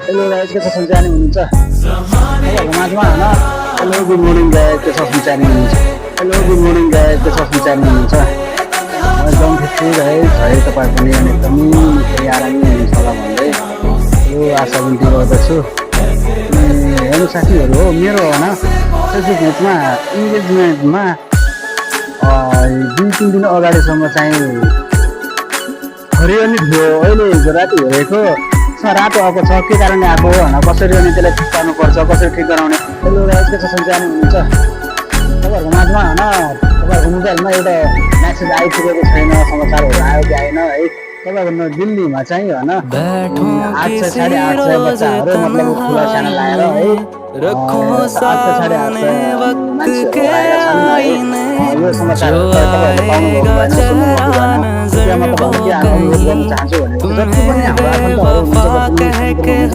Hello guys, के छ सञ्चानी हुनुहुन्छ? माझमा होइन। हेलो गुड मर्निङ गाइस, के छ सञ्चानी हुनुहुन्छ? हेलो गुड मर्निङ गाइस, के छ सञ्चानी हुनुहुन्छ? एकदम ठिक है है तपाईँ पनि अनि एकदमै निकै आरामै हुनुहुन्छ होला भन्दै यो आशा बिन्ती गर्दछु। हेर्नु साथीहरू हो मेरो होइन फेसबुक पेजमा इन्गेजमेन्टमा 2-3 दिन अगाडिसम्म चाहिँ हरियो नि थियो। अहिले हिजो राति हेरेको रातो आएको छ, के कारणले आएको हो होइन, कसरी अनि त्यसलाई ठिक पार्नुपर्छ, कसरी ठिक गराउने। हेलो गाइस, के छ सञ्चानी हुनुहुन्छ? तपाईँहरूको माझमा होइन तपाईँहरूको मोबाइलमा एउटा म्यासेज आइपुगेको छैन, समाचारहरू आयो कि आएन है। तपाईँहरूको दिल्लीमा चाहिँ होइन 800 साढे 800 बच्चाहरू मतलब ठुला साना लाएर है 800 साढे 800 मान्छेहरू आएका छन् है। यो समाचारहरू तपाईँहरूले पाउनुभएको भएन, सुन्नुभएको भएन। म तपाईँलाई के अनुरोध गर्न चाहन्छु भने जति पनि हाम्रो आफन्तहरू हुनुहुन्छ